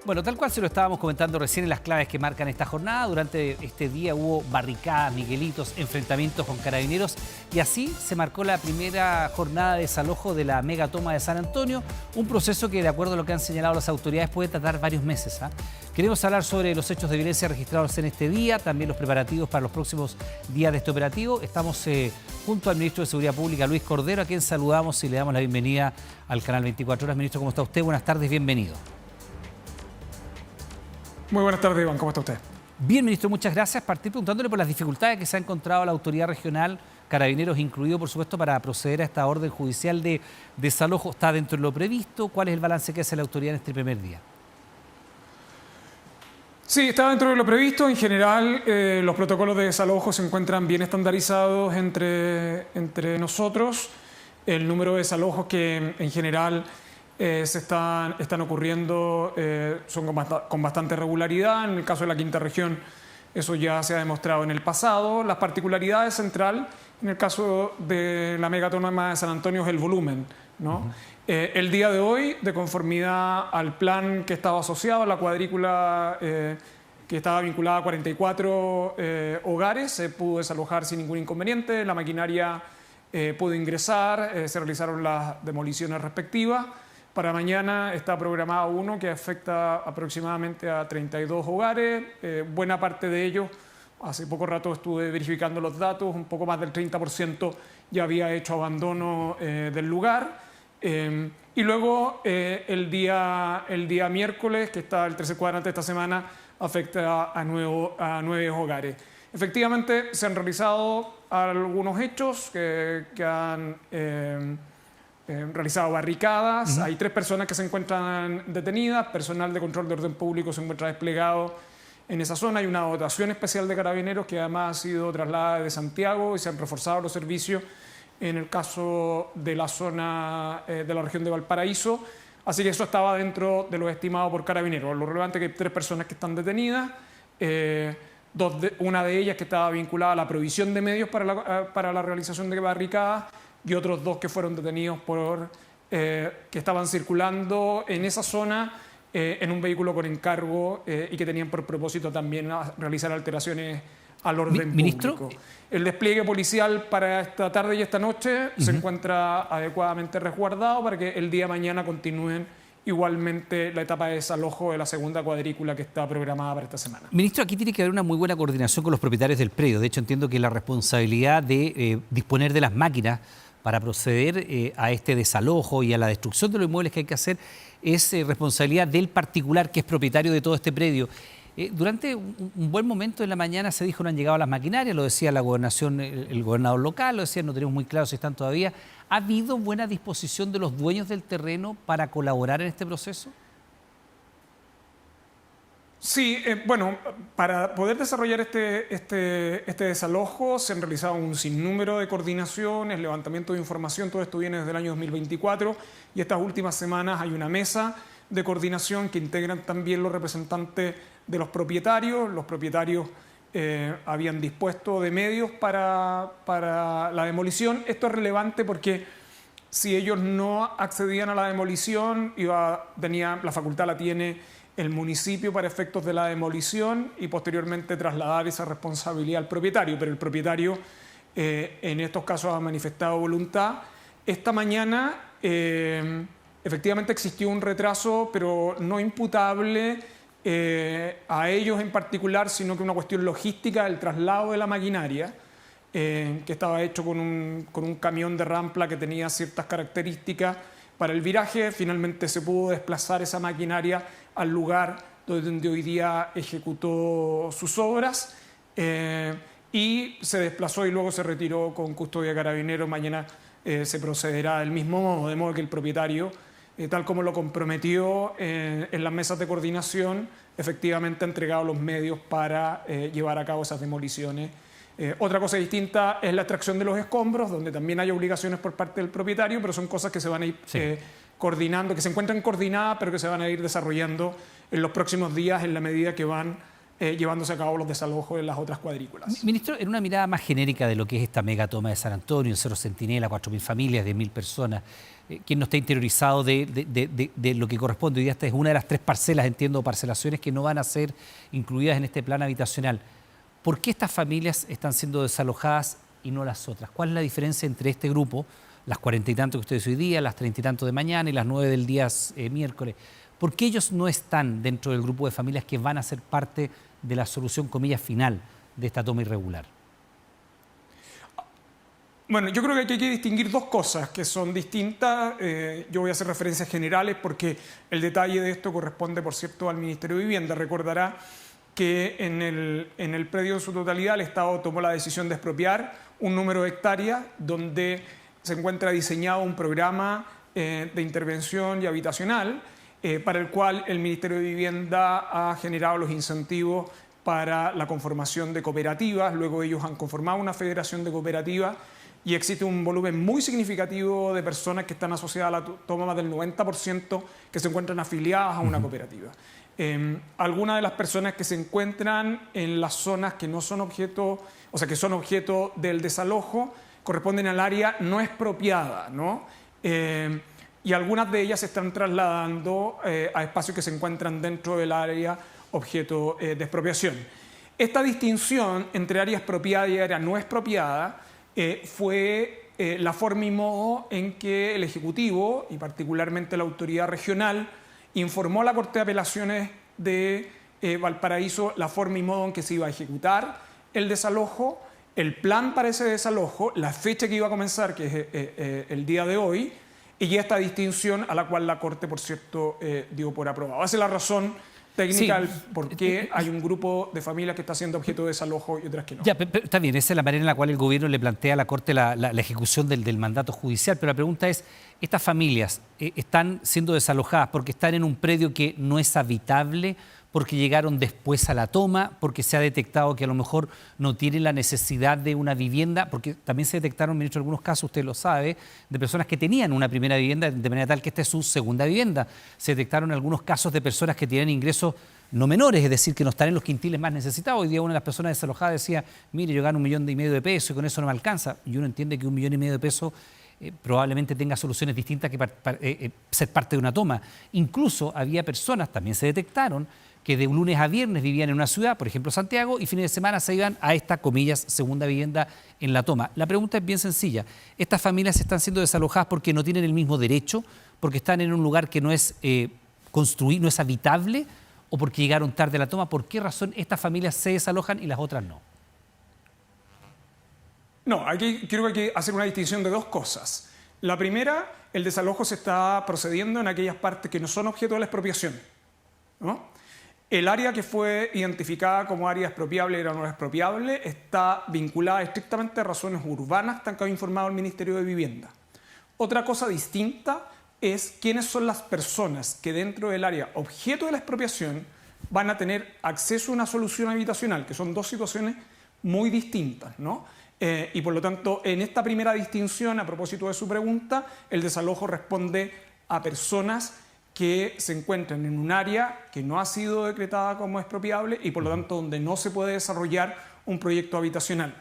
Bueno, tal cual se lo estábamos comentando recién en las claves que marcan esta jornada. Durante este día hubo barricadas, miguelitos, enfrentamientos con carabineros y así se marcó la primera jornada de desalojo de la mega toma de San Antonio, un proceso que, de acuerdo a lo que han señalado las autoridades, puede tardar varios meses. Queremos hablar sobre los hechos de violencia registrados en este día, también los preparativos para los próximos días de este operativo. Estamos junto al ministro de Seguridad Pública, Luis Cordero, a quien saludamos y le damos la bienvenida al canal 24 Horas. Ministro, ¿cómo está usted? Buenas tardes, bienvenido. Muy buenas tardes, Iván. ¿Cómo está usted? Bien, ministro, muchas gracias. Partir preguntándole por las dificultades que se ha encontrado la autoridad regional, Carabineros incluido, por supuesto, para proceder a esta orden judicial de desalojo. ¿Está dentro de lo previsto? ¿Cuál es el balance que hace la autoridad en este primer día? Sí, está dentro de lo previsto. En general, los protocolos de desalojo se encuentran bien estandarizados entre nosotros. El número de desalojos que en general están ocurriendo son con bastante regularidad. En el caso de la Quinta Región, eso ya se ha demostrado en el pasado. Las particularidades central, en el caso de la megatoma de San Antonio, es el volumen, ¿no? El día de hoy, de conformidad al plan que estaba asociado a la cuadrícula que estaba vinculada a 44 hogares, se pudo desalojar sin ningún inconveniente. La maquinaria pudo ingresar, se realizaron las demoliciones respectivas. Para mañana está programado uno que afecta aproximadamente a 32 hogares. Buena parte de ellos, hace poco rato estuve verificando los datos, un poco más del 30% ya había hecho abandono del lugar. Y luego el día miércoles, que está el 13 cuadrante de esta semana, afecta a 9 hogares. Efectivamente, se han realizado algunos hechos que han realizado barricadas. Hay 3 personas que se encuentran detenidas. Personal de control de orden público se encuentra desplegado en esa zona. Hay una dotación especial de carabineros que además ha sido trasladada de Santiago y se han reforzado los servicios en el caso de la zona de la región de Valparaíso. Así que eso estaba dentro de lo estimado por carabineros. Lo relevante es que hay 3 personas que están detenidas. Una de ellas que estaba vinculada a la provisión de medios para la realización de barricadas, y otros 2 que fueron detenidos que estaban circulando en esa zona en un vehículo con encargo y que tenían por propósito también realizar alteraciones al orden público. El despliegue policial para esta tarde y esta noche se encuentra adecuadamente resguardado para que el día de mañana continúen igualmente la etapa de desalojo de la segunda cuadrícula que está programada para esta semana. Ministro, aquí tiene que haber una muy buena coordinación con los propietarios del predio. De hecho, entiendo que la responsabilidad de disponer de las máquinas para proceder a este desalojo y a la destrucción de los inmuebles que hay que hacer es responsabilidad del particular que es propietario de todo este predio. Durante un buen momento en la mañana se dijo no han llegado las maquinarias, lo decía la gobernación, el gobernador local, lo decía, no tenemos muy claro si están todavía. ¿Ha habido buena disposición de los dueños del terreno para colaborar en este proceso? Sí, bueno, para poder desarrollar este desalojo se han realizado un sinnúmero de coordinaciones, levantamiento de información. Todo esto viene desde el año 2024 y estas últimas semanas hay una mesa de coordinación que integran también los representantes de los propietarios. Los propietarios habían dispuesto de medios para la demolición. Esto es relevante porque si ellos no accedían a la demolición, la facultad la tiene el municipio para efectos de la demolición y posteriormente trasladar esa responsabilidad al propietario. Pero el propietario en estos casos ha manifestado voluntad. Esta mañana efectivamente existió un retraso, pero no imputable a ellos en particular, sino que una cuestión logística del traslado de la maquinaria, que estaba hecho con un camión de rampla que tenía ciertas características para el viraje. Finalmente se pudo desplazar esa maquinaria al lugar donde hoy día ejecutó sus obras y se desplazó y luego se retiró con custodia de carabineros. Mañana se procederá del mismo modo, de modo que el propietario, tal como lo comprometió en las mesas de coordinación, efectivamente ha entregado los medios para llevar a cabo esas demoliciones. Otra cosa distinta es la extracción de los escombros, donde también hay obligaciones por parte del propietario, pero son cosas que se van a ir coordinando, que se encuentran coordinadas, pero que se van a ir desarrollando en los próximos días en la medida que van llevándose a cabo los desalojos en las otras cuadrículas. Ministro, en una mirada más genérica de lo que es esta megatoma de San Antonio, el Cerro Centinela, 4.000 familias, 10.000 personas, quien no está interiorizado de lo que corresponde. Hoy día esta es una de las 3 parcelas, entiendo, parcelaciones que no van a ser incluidas en este plan habitacional. ¿Por qué estas familias están siendo desalojadas y no las otras? ¿Cuál es la diferencia entre este grupo, las 40 y tanto que ustedes hoy día, las 30 y tanto de mañana y las 9 del día miércoles? ¿Por qué ellos no están dentro del grupo de familias que van a ser parte de la solución, comillas, final de esta toma irregular? Bueno, yo creo que aquí hay que distinguir 2 cosas que son distintas. Yo voy a hacer referencias generales porque el detalle de esto corresponde, por cierto, al Ministerio de Vivienda. Recordará que en el predio en su totalidad el Estado tomó la decisión de expropiar un número de hectáreas donde se encuentra diseñado un programa de intervención y habitacional para el cual el Ministerio de Vivienda ha generado los incentivos para la conformación de cooperativas. Luego ellos han conformado una federación de cooperativas y existe un volumen muy significativo de personas que están asociadas a la toma, más del 90% que se encuentran afiliadas a una cooperativa. Algunas de las personas que se encuentran en las zonas que no son objeto, o sea, que son objeto del desalojo, corresponden al área no expropiada, ¿no? Y algunas de ellas se están trasladando a espacios que se encuentran dentro del área objeto de expropiación. Esta distinción entre área expropiada y área no expropiada fue la forma y modo en que el Ejecutivo, y particularmente la autoridad regional, informó a la Corte de Apelaciones de Valparaíso la forma y modo en que se iba a ejecutar el desalojo, el plan para ese desalojo, la fecha que iba a comenzar, que es el día de hoy, y esta distinción a la cual la Corte, por cierto, dio por aprobado. Esa es la razón técnica del por qué hay un grupo de familias que está siendo objeto de desalojo y otras que no. Ya, pero está bien, esa es la manera en la cual el gobierno le plantea a la Corte la ejecución del mandato judicial, pero la pregunta es, ¿estas familias están siendo desalojadas porque están en un predio que no es habitable, porque llegaron después a la toma, porque se ha detectado que a lo mejor no tienen la necesidad de una vivienda, porque también se detectaron, ministro, algunos casos, usted lo sabe, de personas que tenían una primera vivienda de manera tal que esta es su segunda vivienda? Se detectaron algunos casos de personas que tienen ingresos no menores, es decir, que no están en los quintiles más necesitados. Hoy día una de las personas desalojadas decía, mire, yo gano 1,5 millones de pesos y con eso no me alcanza. Y uno entiende que 1,5 millones de pesos probablemente tenga soluciones distintas que ser parte de una toma. Incluso había personas, también se detectaron, que de lunes a viernes vivían en una ciudad, por ejemplo Santiago, y fines de semana se iban a esta, comillas, segunda vivienda en la toma. La pregunta es bien sencilla. ¿Estas familias están siendo desalojadas porque no tienen el mismo derecho, porque están en un lugar que no es construido, no es habitable, o porque llegaron tarde a la toma? ¿Por qué razón estas familias se desalojan y las otras no? No, aquí creo que hay que hacer una distinción de 2 cosas. La primera, el desalojo se está procediendo en aquellas partes que no son objeto de la expropiación, ¿no? El área que fue identificada como área expropiable o no expropiable está vinculada estrictamente a razones urbanas, tal que ha informado el Ministerio de Vivienda. Otra cosa distinta es quiénes son las personas que dentro del área objeto de la expropiación van a tener acceso a una solución habitacional, que son 2 situaciones muy distintas, ¿no? Y por lo tanto, en esta primera distinción, a propósito de su pregunta, el desalojo responde a personas que se encuentran en un área que no ha sido decretada como expropiable y por lo tanto donde no se puede desarrollar un proyecto habitacional.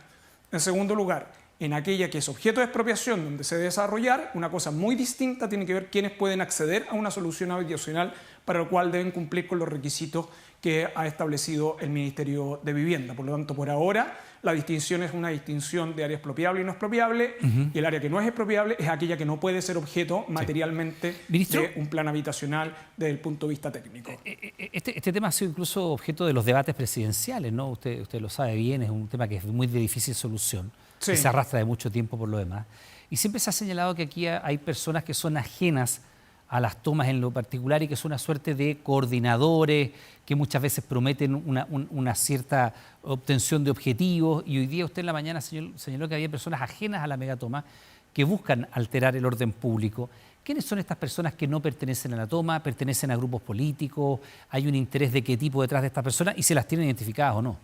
En segundo lugar, en aquella que es objeto de expropiación donde se debe desarrollar, una cosa muy distinta tiene que ver quiénes pueden acceder a una solución habitacional para lo cual deben cumplir con los requisitos que ha establecido el Ministerio de Vivienda. Por lo tanto, por ahora, la distinción es una distinción de área expropiable y no expropiable, y el área que no es expropiable es aquella que no puede ser objeto materialmente de un plan habitacional desde el punto de vista técnico. Este tema ha sido incluso objeto de los debates presidenciales, ¿no? Usted lo sabe bien, es un tema que es muy de difícil solución, que se arrastra de mucho tiempo por lo demás. Y siempre se ha señalado que aquí hay personas que son ajenas a las tomas en lo particular y que son una suerte de coordinadores que muchas veces prometen una cierta obtención de objetivos, y hoy día usted en la mañana señaló que había personas ajenas a la megatoma que buscan alterar el orden público. ¿Quiénes son estas personas que no pertenecen a la toma, pertenecen a grupos políticos? ¿Hay un interés de qué tipo detrás de estas personas y se las tienen identificadas o no?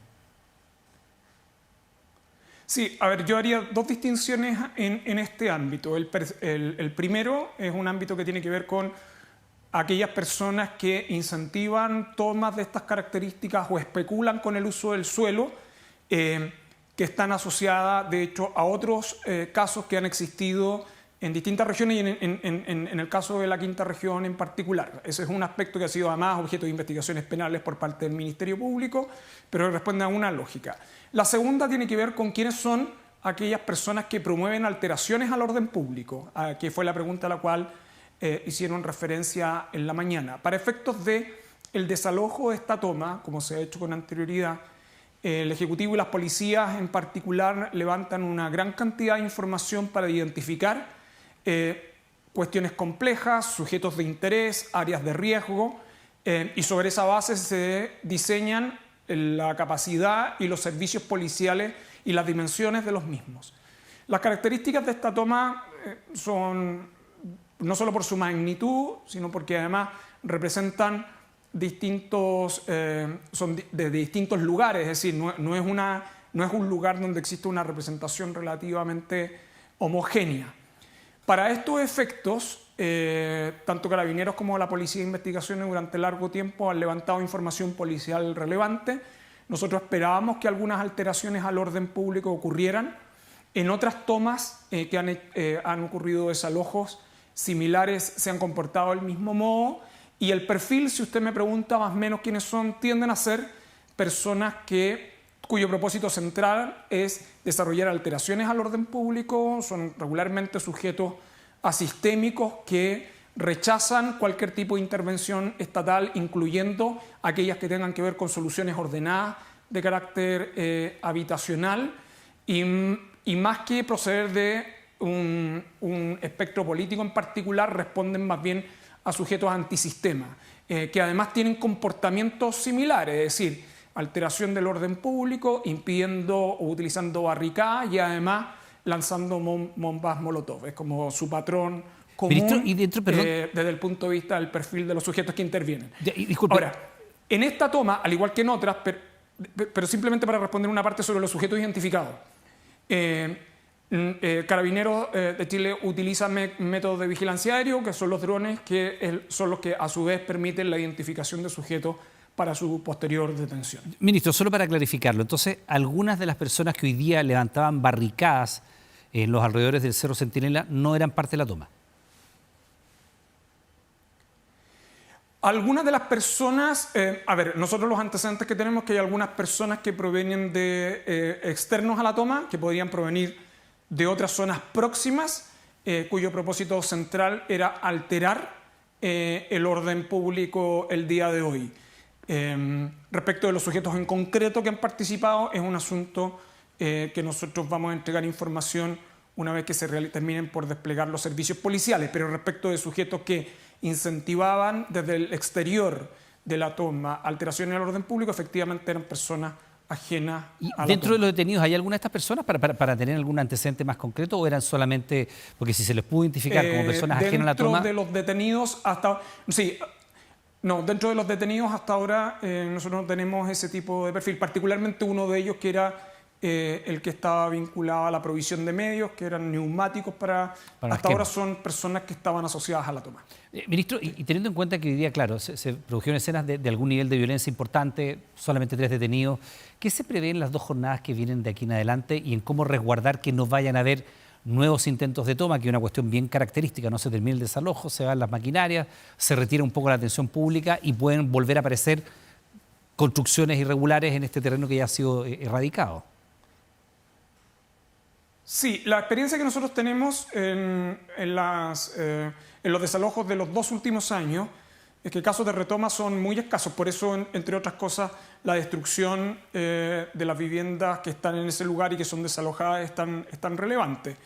Sí, a ver, yo haría 2 distinciones en este ámbito. El primero es un ámbito que tiene que ver con aquellas personas que incentivan tomas de estas características o especulan con el uso del suelo, que están asociadas, de hecho, a otros casos que han existido en distintas regiones y en el caso de la quinta región en particular. Ese es un aspecto que ha sido además objeto de investigaciones penales por parte del Ministerio Público, pero responde a una lógica. La segunda tiene que ver con quiénes son aquellas personas que promueven alteraciones al orden público, que fue la pregunta a la cual hicieron referencia en la mañana. Para efectos del desalojo de esta toma, como se ha hecho con anterioridad, el Ejecutivo y las policías en particular levantan una gran cantidad de información para identificar cuestiones complejas, sujetos de interés, áreas de riesgo, y sobre esa base se diseñan la capacidad y los servicios policiales y las dimensiones de los mismos. Las características de esta toma son no solo por su magnitud, sino porque además representan son de distintos lugares, es decir, no es un lugar donde existe una representación relativamente homogénea. Para estos efectos, tanto Carabineros como la Policía de Investigaciones durante largo tiempo han levantado información policial relevante. Nosotros esperábamos que algunas alteraciones al orden público ocurrieran. En otras tomas que han ocurrido desalojos similares se han comportado del mismo modo, y el perfil, si usted me pregunta más o menos quiénes son, tienden a ser personas cuyo propósito central es desarrollar alteraciones al orden público, son regularmente sujetos asistémicos que rechazan cualquier tipo de intervención estatal, incluyendo aquellas que tengan que ver con soluciones ordenadas de carácter habitacional, y más que proceder de un espectro político en particular, responden más bien a sujetos antisistema, que además tienen comportamientos similares, es decir, alteración del orden público, impidiendo o utilizando barricadas y además lanzando bombas molotov. Es como su patrón común. Ministro, desde el punto de vista del perfil de los sujetos que intervienen. Disculpe. Ahora, en esta toma, al igual que en otras, pero simplemente para responder una parte sobre los sujetos identificados, Carabineros de Chile utiliza métodos de vigilancia aéreo, que son los drones, que son los que a su vez permiten la identificación de sujetos para su posterior detención. Ministro, solo para clarificarlo, entonces, algunas de las personas que hoy día levantaban barricadas en los alrededores del Cerro Centinela no eran parte de la toma. Algunas de las personas, nosotros los antecedentes que tenemos, que hay algunas personas que provienen de externos a la toma, que podrían provenir de otras zonas próximas, cuyo propósito central era alterar el orden público el día de hoy. Respecto de los sujetos en concreto que han participado, es un asunto que nosotros vamos a entregar información una vez que se terminen por desplegar los servicios policiales, pero respecto de sujetos que incentivaban desde el exterior de la toma alteraciones al orden público, efectivamente eran personas ajenas a la ¿Dentro toma. de los detenidos hay alguna de estas personas para tener algún antecedente más concreto, o eran solamente, porque si se les pudo identificar como personas ajenas a la toma? Dentro de los detenidos hasta... Sí, no, dentro de los detenidos hasta ahora nosotros no tenemos ese tipo de perfil, particularmente uno de ellos que era el que estaba vinculado a la provisión de medios, que eran neumáticos para hasta ahora son personas que estaban asociadas a la toma. Ministro, y teniendo en cuenta que hoy día, claro, se produjeron escenas de algún nivel de violencia importante, solamente 3 detenidos, ¿qué se prevé en las 2 jornadas que vienen de aquí en adelante y en cómo resguardar que no vayan a haber nuevos intentos de toma, que es una cuestión bien característica? No se termina el desalojo, se van las maquinarias, se retira un poco la atención pública y pueden volver a aparecer construcciones irregulares en este terreno que ya ha sido erradicado. Sí, la experiencia que nosotros tenemos en los desalojos de los 2 últimos años es que casos de retoma son muy escasos. Por eso, entre otras cosas, la destrucción de las viviendas que están en ese lugar y que son desalojadas es tan relevante.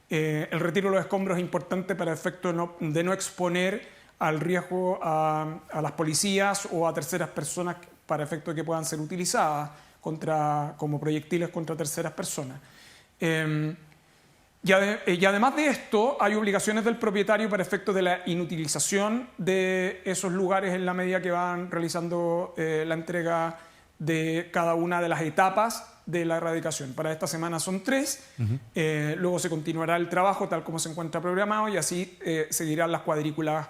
El retiro de los escombros es importante para efecto de no exponer al riesgo a las policías o a terceras personas para efecto de que puedan ser utilizadas como proyectiles contra terceras personas. Y además de esto, hay obligaciones del propietario para efecto de la inutilización de esos lugares en la medida que van realizando la entrega de cada una de las etapas de la erradicación. Para esta semana son 3, luego se continuará el trabajo tal como se encuentra programado y así seguirán las cuadrículas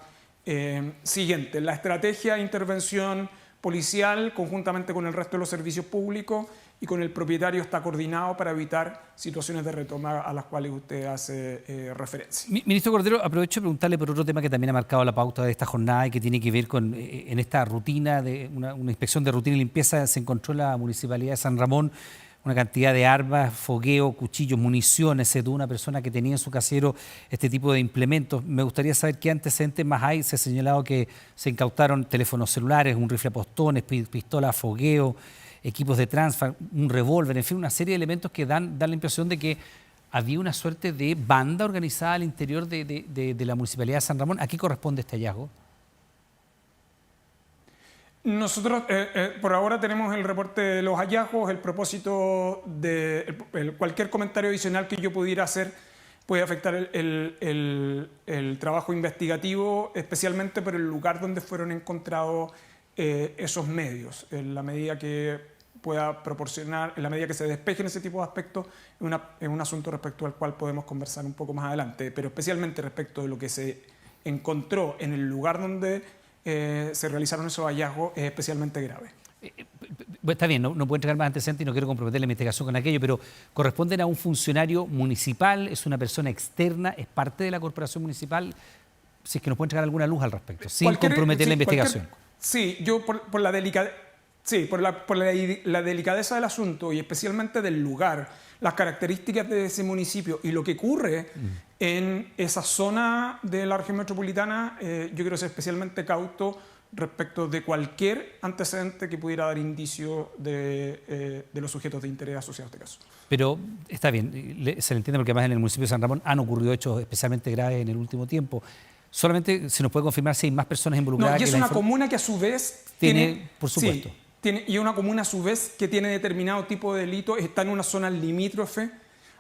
Siguiente, la estrategia de intervención policial, conjuntamente con el resto de los servicios públicos y con el propietario, está coordinado para evitar situaciones de retoma a las cuales usted hace referencia. Ministro Cordero, aprovecho de preguntarle por otro tema que también ha marcado la pauta de esta jornada y que tiene que ver con, en esta rutina, de una inspección de rutina y limpieza, se encontró en la Municipalidad de San Ramón una cantidad de armas, fogueo, cuchillos, municiones. Se tuvo una persona que tenía en su casero este tipo de implementos. Me gustaría saber qué antecedentes más hay. Se ha señalado que se incautaron teléfonos celulares, un rifle a postones, pistola a fogueo, equipos de transfer, un revólver, en fin, una serie de elementos que dan la impresión de que había una suerte de banda organizada al interior de la Municipalidad de San Ramón. ¿A qué corresponde este hallazgo? Nosotros por ahora tenemos el reporte de los hallazgos. El propósito de cualquier comentario adicional que yo pudiera hacer puede afectar el trabajo investigativo, especialmente por el lugar donde fueron encontrados esos medios. En la medida que pueda proporcionar, en la medida que se despejen ese tipo de aspectos, es un asunto respecto al cual podemos conversar un poco más adelante, pero especialmente respecto de lo que se encontró en el lugar donde se realizaron esos hallazgos, es especialmente grave. Está bien, no puedo entregar más antecedentes y no quiero comprometer la investigación con aquello, pero ¿corresponden a un funcionario municipal? ¿Es una persona externa? ¿Es parte de la corporación municipal? Si es que nos puede entregar alguna luz al respecto, sin comprometer la investigación. Sí, yo por la delicadeza del asunto y especialmente del lugar, las características de ese municipio y lo que ocurre en esa zona de la región metropolitana, yo quiero ser especialmente cauto respecto de cualquier antecedente que pudiera dar indicio de los sujetos de interés asociados a este caso. Pero está bien, se le entiende porque además en el municipio de San Ramón han ocurrido hechos especialmente graves en el último tiempo. Solamente se nos puede confirmar si hay más personas involucradas. No, y es una comuna que a su vez tiene, por supuesto. Sí, y una comuna a su vez que tiene determinado tipo de delito, está en una zona limítrofe,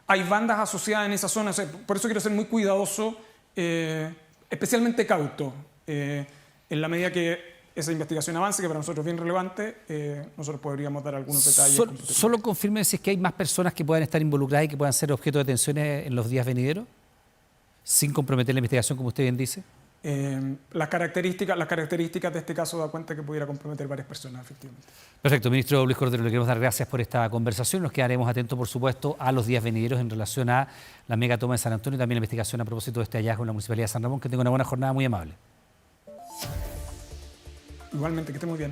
hay bandas asociadas en esa zona, o sea, por eso quiero ser muy cuidadoso, especialmente cauto. En la medida que esa investigación avance, que para nosotros es bien relevante, nosotros podríamos dar algunos detalles. Solo confirme si es que hay más personas que puedan estar involucradas y que puedan ser objeto de detenciones en los días venideros, sin comprometer la investigación, como usted bien dice. Las características de este caso da cuenta que pudiera comprometer varias personas, efectivamente. Perfecto, ministro Luis Cordero, le queremos dar gracias por esta conversación. Nos quedaremos atentos, por supuesto, a los días venideros en relación a la megatoma de San Antonio y también la investigación a propósito de este hallazgo en la Municipalidad de San Ramón. Que tenga una buena jornada, muy amable. Igualmente, que esté muy bien.